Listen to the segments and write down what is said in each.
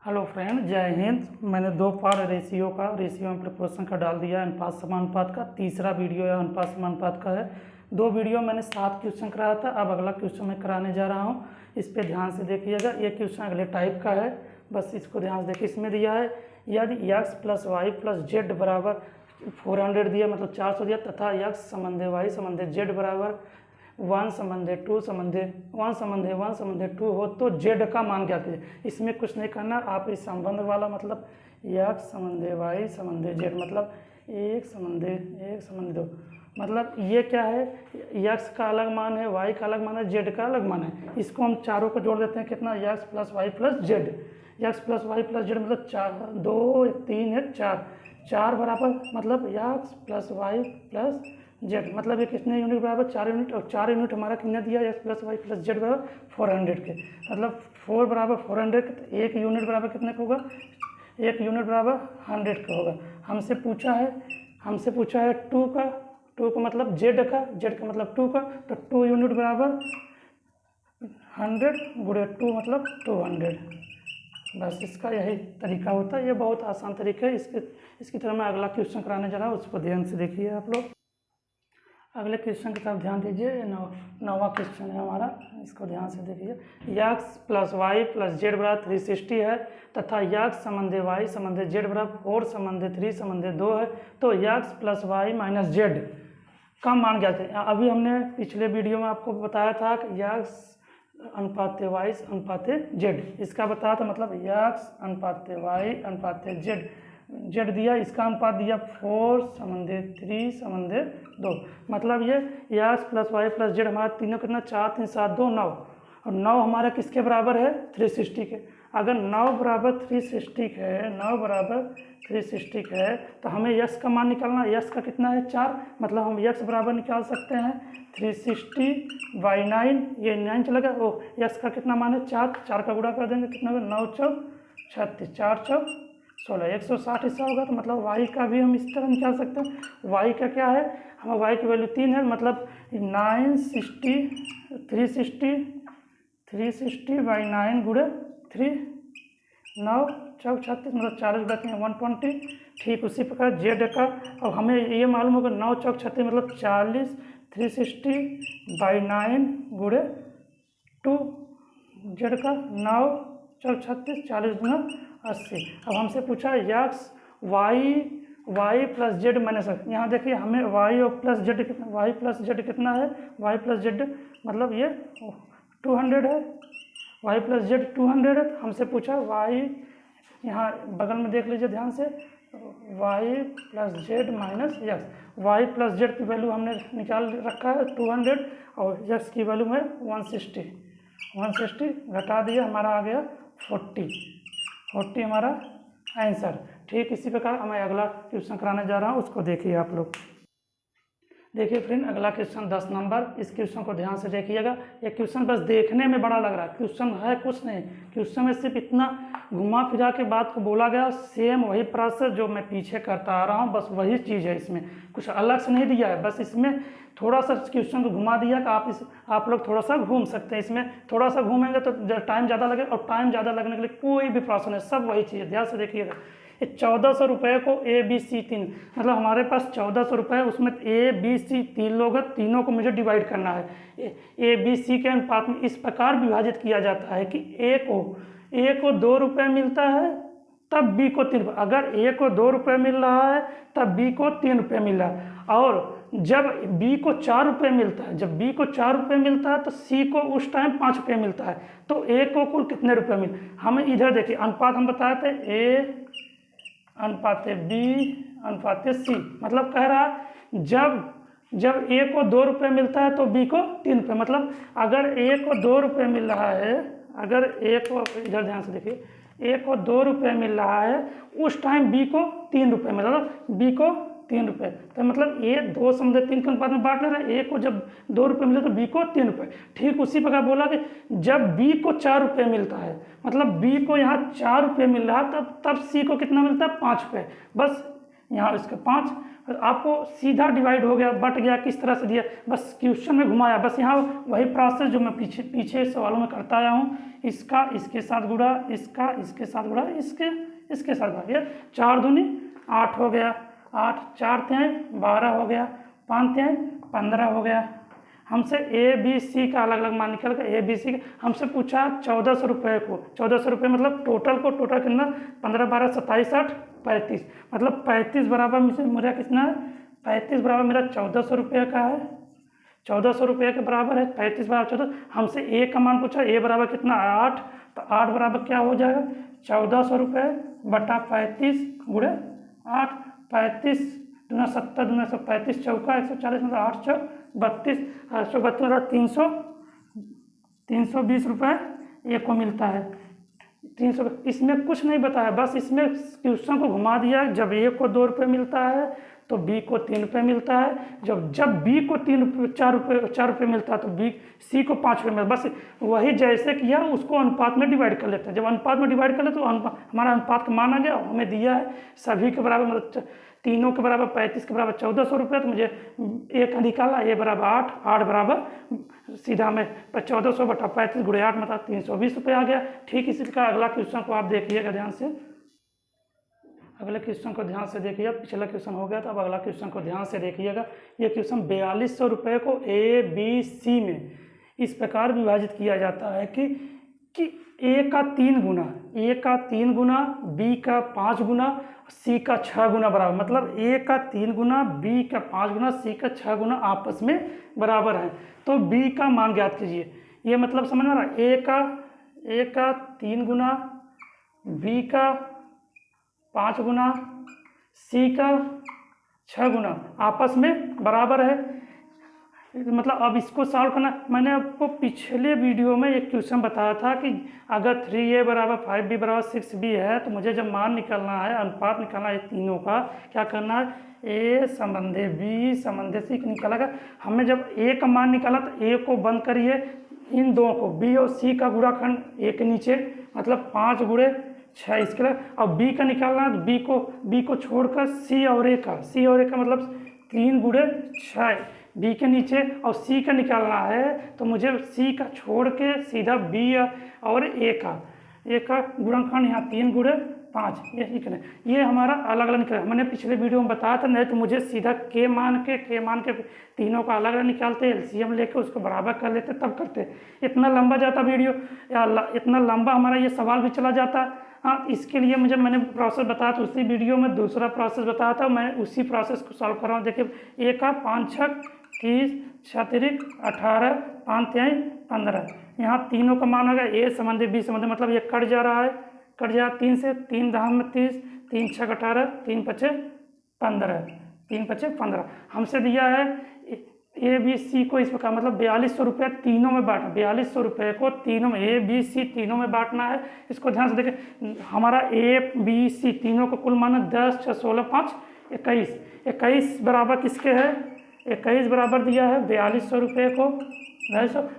Hello friend, जय हिंद। मैंने 2 part ratio and proportion का डाल दिया। अनुपात समानुपात का तीसरा वीडियो है, अनुपात समानुपात का है। 2 वीडियो मैंने 7 क्वेश्चन कराया था। अब अगला क्वेश्चन मैं कराने जा रहा हूँ, इस पे ध्यान से देखिएगा। ये क्वेश्चन अगले टाइप का है, बस इसको ध्यान से देखिए। इसमें दिया है यदि x + y + z बराबर 400 दिया, मतलब 400 दिया, तथा x संबंधी y संबंधी z बराबर 1 संबंधी 2 संबंधी 1 संबंधी 1 संबंधी 2 हो तो z का मान क्या कीजिए। इसमें कुछ नहीं करना, आप इस संबंध वाला मतलब x संबंधी y संबंधी z, मतलब 1 संबंधी 2, मतलब ये क्या है, x का अलग मान है, y का अलग मान है, z का अलग मान है। इसको हम चारों को जोड़ देते हैं, कितना, x + y + z। x + y + z मतलब 4, 2 3 1 4, 4 बराबर मतलब x + y + z, मतलब ये कितने यूनिट बराबर, 4 यूनिट। और 4 यूनिट हमारा कितने दिया, x + y + z बराबर 400 के, मतलब 4 बराबर 400 के, तो 1 यूनिट बराबर कितने का होगा, 1 यूनिट बराबर 100 का होगा। हमसे पूछा है 2 का मतलब z का मतलब 2 का, तो 2 यूनिट बराबर 100 गुणे 2 मतलब 200। बस इसका यही तरीका होता है। ये बहुत आसान तरीका है। इसकी तरह मैं अगला क्वेश्चन कराने जा रहा हूँ, उसको ध्यान से देखिए आप लोग। अगले क्वेश्चन की तरफ ध्यान दीजिए। 9वां क्वेश्चन है हमारा, इसको ध्यान से देखिए। x + y + z बराबर 360 है, तथा x संबंधी y संबंधी z बराबर 4 संबंधी 3 संबंधी 2 है, तो x + y - z का मान क्या है। अभी हमने पिछले वीडियो में आपको बताया था कि x अनुपात y अनुपात z, इसका बताया था, मतलब x अनुपात y अनुपात z दिया, इसका अनुपात दिया 4 संबंधी 3 संबंधी 2, मतलब ये x + y + z हमारा तीनों कितना, 4 3 7 2 9, और 9 हमारा किसके बराबर है, 360 के। अगर 9 बराबर 360 है तो हमें x का मान निकालना। x का कितना है, 4, मतलब हम x बराबर निकाल सकते हैं 360/9, ये 9 चला गया। ओ x का कितना मान है, 4 का गुणा कर देंगे, कितना होगा, 9 चौक 36, 4 चौक 16, 160 हिस्सा होगा। तो मतलब y का भी हम इस तरह निकाल सकते हैं। y का क्या है, हमारा y की वैल्यू 3 है, मतलब 360/9 गुणे 3, 9 चौक 36, मतलब 40 बचते हैं 120। ठीक उसी प्रकार z का, अब हमें ये मालूम होगा 9 चौक 36 मतलब 40, 360/9 गुणे 2, z का 9 चौक 36, 40 गुना 80। अब हमसे पूछा x y + z - यहाँ देखिए हमें y + z कितना, y + z कितना है, y + z मतलब ये 200 है, y + z 200 है। तो हमसे पूछा y, यहाँ बगल में देख लीजिए ध्यान से, y + z - x, y + z की वैल्यू हमने निकाल रखा है 200, और x की वैल्यू है 160 घटा दिया, हमारा आ गया 40 हमारा आंसर। ठीक इसी प्रकार मैं अगला क्वेश्चन कराने जा रहा हूँ, उसको देखिए आप लोग। देखिए फ्रेंड, अगला क्वेश्चन 10 नंबर, इस क्वेश्चन को ध्यान से देखिएगा। ये क्वेश्चन बस देखने में बड़ा लग रहा है, क्वेश्चन है कुछ नहीं। क्वेश्चन में सिर्फ इतना घुमा फिरा के बात को बोला गया, सेम वही प्रोसेस जो मैं पीछे करता आ रहा हूँ, बस वही चीज़ है। इसमें कुछ अलग से नहीं दिया है, बस इसमें थोड़ा सा क्वेश्चन को घुमा दिया कि आप लोग थोड़ा सा घूम सकते हैं। इसमें थोड़ा सा घूमेंगे तो टाइम ज़्यादा लगेगा, और टाइम ज़्यादा लगने के लिए कोई भी प्रश्न है, सब वही चीज़ है। ध्यान से देखिएगा। 1400 रुपये को A B C 3, मतलब हमारे पास 1400 रुपये, उसमें A B C 3 लोग हैं, तीनों को मुझे डिवाइड करना है। A B C के अनुपात में इस प्रकार विभाजित किया जाता है कि A को 2 रुपये मिलता है तब B को 3 रुपये, अगर A को 2 रुपये मिल रहा है तब B को 3 रुपये मिल रहा है, और जब B को 4 रुपये मिलता है तो C को उस टाइम 5 रुपये मिलता है, तो A को कुल कितने रुपये मिले। हमें इधर देखिए अनुपात हम बताए थे A अनुपात B अनुपात C, मतलब कह रहा है जब A को 2 रुपये मिलता है तो B को 3 रुपये, मतलब अगर A को 2 रुपये मिल रहा है, अगर A को, इधर ध्यान से देखिए, A को 2 रुपये मिल रहा है, उस टाइम B को 3 रुपये, मतलब B को 3 रुपये, तो मतलब A 2 संबंधी 3 के अनुपात में बांट ले रहा है। A को जब 2 रुपये मिले तो B को 3 रुपये। ठीक उसी प्रकार बोला कि जब B को 4 रुपये मिलता है, मतलब B को यहाँ 4 रुपये मिल रहा है, तब C को कितना मिलता है, 5 रुपये। बस यहाँ इसके 5, आपको सीधा डिवाइड हो गया, बट गया, किस तरह से दिया, बस क्वेश्चन में घुमाया, बस यहाँ वही प्रोसेस जो मैं पीछे सवालों में करता आया हूँ। इसका इसके साथ गुणा, इसका इसके साथ गुणा, इसके साथ गुणा, ये 4 दूनी 8 हो गया, 8 4 तिहाई 12 हो गया, 5 तिहाई 15 हो गया। हमसे ए बी सी का अलग अलग मान निकल गया, ए बी सी का हमसे पूछा 1400 रुपये को, 1400 रुपये मतलब टोटल कितना, 15 12 27 8 35, मतलब 35 बराबर मेरा कितना है, 35 बराबर मेरा 1400 रुपये का है, 1400 रुपये के बराबर है, 35 बराबर 14। हमसे ए का मान पूछा, ए बराबर कितना 8, तो 8 बराबर क्या हो जाएगा 1400 रुपये बटा 35 गुणे 8, 35 दूना 70 दूना 135 चौका 140 मतलब 8 चौ 32, 832 मतलब 320 रुपये ए को मिलता है। 300, इसमें कुछ नहीं बताया, बस इसमें क्वेश्चन को घुमा दिया। जब ए को 2 रुपये मिलता है तो बी को 3 रुपये मिलता है, जब बी को 4 रुपये मिलता है तो बी सी को 5 रुपये मिलता है। बस वही जैसे किया उसको अनुपात में डिवाइड कर लेते हैं। जब अनुपात में डिवाइड कर ले तो हमारा अनुपात का मान आ गया, हमें दिया है सभी के बराबर, मतलब तीनों के बराबर 35 के बराबर 1400 रुपये, तो मुझे ए का निकाला, ए बराबर 8, 8 बराबर सीधा में 1400 बटा 35 गुणे 8 मतलब 320 रुपये आ गया। ठीक इसी प्रकार अगला क्वेश्चन को आप देखिएगा ध्यान से, अगले क्वेश्चन को ध्यान से देखिए। पिछला क्वेश्चन हो गया था, अब अगला क्वेश्चन को ध्यान से देखिएगा। ये क्वेश्चन 4200 रुपये को ए बी सी में इस प्रकार विभाजित किया जाता है कि ए का 3 गुना, ए का 3 गुना, बी का 5 गुना, सी का 6 गुना बराबर, मतलब ए का 3 गुना, बी का 5 गुना, सी का 6 गुना आपस में बराबर है। तो बी का मान ज्ञात कीजिए। ये मतलब समझ में आ रहा है, ए का 3 गुना, बी का 5 गुना, सी का 6 गुना आपस में बराबर है। मतलब अब इसको सॉल्व करना, मैंने आपको पिछले वीडियो में एक क्वेश्चन बताया था कि अगर 3a बराबर 5b बराबर 6b है तो मुझे जब मान निकालना है, अनुपात निकालना है तीनों का, क्या करना है, a संबंधे b संबंधे c निकालेगा। हमने जब a का मान निकाला तो a को बंद करिए, इन दोनों को b और c का गुणाखंड a के नीचे, मतलब 5 गुणे 6 इसके लिए। अब b का निकालना है तो b को छोड़कर c और a का मतलब 3 गुणे 6 बी के नीचे, और सी का निकालना है तो मुझे सी का छोड़ के सीधा बी और ए का गुणनखंड यहाँ 3 गुणे 5 ये निकले। ये हमारा अलग अलग निकला, मैंने पिछले वीडियो में बताया था। नहीं तो मुझे सीधा के मान के तीनों का अलग अलग निकालते, एलसीएम लेके उसको बराबर कर लेते, तब करते। इतना लंबा जाता वीडियो, इतना लंबा हमारा ये सवाल भी चला जाता। हाँ, इसके लिए मैंने प्रोसेस बताया था, उसी वीडियो में दूसरा प्रोसेस बताया था, मैं उसी प्रोसेस को सॉल्व कर रहा हूँ। देखिए ए का 5 छक 30, 6 18, 5 तिहाई 15, यहाँ तीनों का मान होगा ए संबंधी बी संबंधी, मतलब ये कट जा रहा है, 3 से 3 दहा में 30, 3 छक 18, 3 पचे 15, हमसे दिया है ए बी सी को इस प्रकार, मतलब 4200 रुपये तीनों में बांटना, 4200 रुपये को तीनों में ए बी सी तीनों में बांटना है। इसको ध्यान से देखें, हमारा ए बी सी तीनों का कुल मान 10, 6, 16, 5, 21, 21 बराबर किसके है, 21 बराबर दिया है 4200 रुपये को।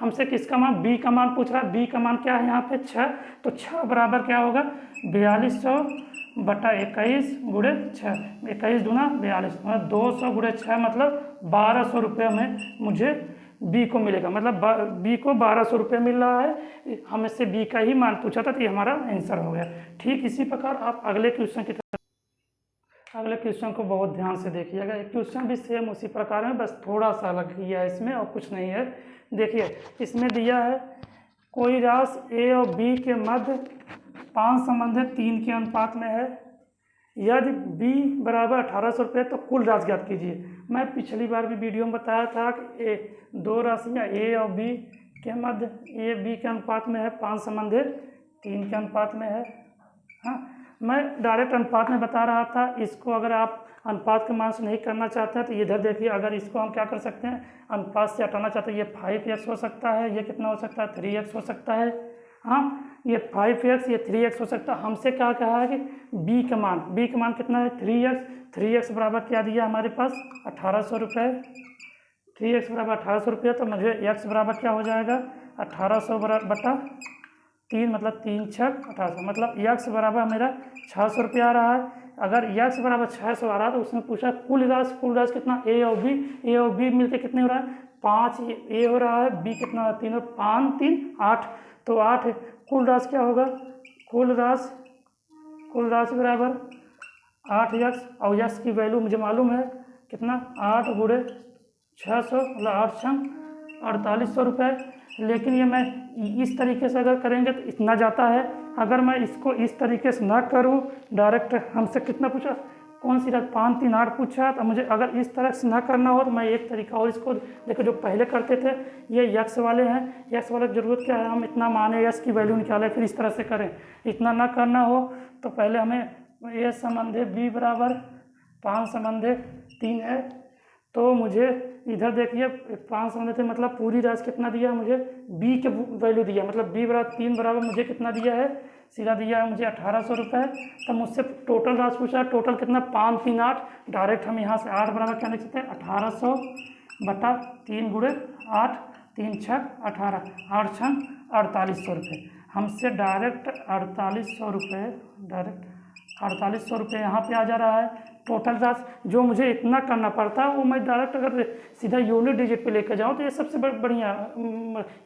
हमसे किसका मान, बी का मान पूछ रहा है, बी का मान क्या है यहाँ पे 6, तो 6 बराबर क्या होगा 4200 बटा 21 गुणे 6, 21 दूना 42, मतलब 200 गुणे 6 मतलब 1200 रुपये में मुझे बी को मिलेगा, मतलब बी को 1200 रुपये मिल रहा है। हम इससे बी का ही मान पूछा था, तो ये हमारा आंसर हो गया। ठीक इसी प्रकार आप अगले क्वेश्चन की तरफ, अगले क्वेश्चन को बहुत ध्यान से देखिएगा। एक क्वेश्चन भी सेम उसी प्रकार में, बस थोड़ा सा अलग किया है इसमें और कुछ नहीं है। देखिए इसमें दिया है कोई राशि ए और बी के मध्य 5 संबंधित 3 के अनुपात में है, यदि बी बराबर 1800 रुपये तो कुल राशि ज्ञात कीजिए। मैं पिछली बार भी वीडियो में बताया था कि दो राशियाँ ए और बी के मध्य ए बी के अनुपात में है, 5 संबंधित 3 के अनुपात में है। हाँ, मैं डायरेक्ट अनुपात में बता रहा था। इसको अगर आप अनुपात के मान से नहीं करना चाहते हैं तो इधर देखिए, अगर इसको हम क्या कर सकते हैं, अनुपात से हटाना चाहते हैं, ये 5x हो सकता है, ये कितना हो सकता है 3x हो सकता है। हाँ, ये 5x ये 3x हो सकता है। हमसे क्या कहा है कि b का मान कितना है 3x बराबर क्या दिया हमारे पास 1800 रुपये, 3x बराबर 1800 रुपये, तो मुझे x बराबर क्या हो जाएगा 1800 बटा 3 मतलब 3 छक 1800, मतलब x बराबर मेरा 600 रुपये आ रहा है। अगर यक्स बराबर 600 आ रहा तो उसने पूछा कुल राशि कितना, ए और बी मिलके कितने हो रहा है 5, ए हो रहा है, बी कितना 3 और 5 3 8, तो 8 कुल राशि क्या होगा, कुल राशि बराबर 8 यक्स, और यक्स की वैल्यू मुझे मालूम है कितना 8 गुणे 600 मतलब 8 छंग 4800 रुपये। लेकिन ये मैं इस तरीके से अगर करेंगे तो इतना जाता है। अगर मैं इसको इस तरीके से ना करूँ, डायरेक्ट हमसे कितना पूछा, कौन सी राशि 5 3 8 पूछा, तो मुझे अगर इस तरह से ना करना हो तो मैं एक तरीका और इसको देखो, जो पहले करते थे ये यक्स वाले हैं, यक्स वाले की ज़रूरत क्या है, हम इतना माने यक्स की वैल्यू निकालें फिर इस तरह से करें। इतना ना करना हो तो पहले हमें ए संबंधे बी बराबर 5 संबंधे 3 है, तो मुझे इधर देखिए 5 संबंधे थे मतलब पूरी राशि कितना दिया है मुझे, बी के वैल्यू दिया, मतलब बी बराबर 3 बराबर मुझे कितना दिया है, सीधा दिया है मुझे 1800 रुपये। तब मुझसे टोटल राशि पूछा, टोटल कितना 5 3 8, डायरेक्ट हम यहाँ से 8 बराबर क्या लिख सकते हैं 1800 बटा 3 गुणे 8 3 6 18, 8 छंग 4800 रुपये। हमसे डायरेक्ट 4800 रुपये, डायरेक्ट 4800 रुपये यहाँ पे आ जा रहा है। टोटल राशि जो मुझे इतना करना पड़ता है वो मैं डायरेक्ट अगर सीधा यूनिट डिजिट पे लेकर जाऊँ तो ये सबसे बढ़िया।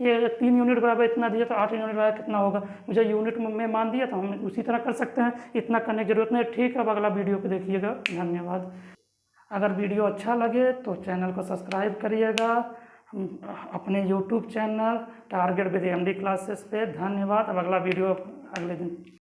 ये 3 यूनिट बराबर इतना दिया तो 8 यूनिट बराबर कितना होगा, मुझे यूनिट में मान दिया तो हम उसी तरह कर सकते हैं, इतना करने की जरूरत नहीं। ठीक है, अब अगला वीडियो को देखिएगा। धन्यवाद। अगर वीडियो अच्छा लगे तो चैनल को सब्सक्राइब करिएगा, अपने YouTube channel target with MD classes पे। धन्यवाद। अब अगला वीडियो अगले दिन।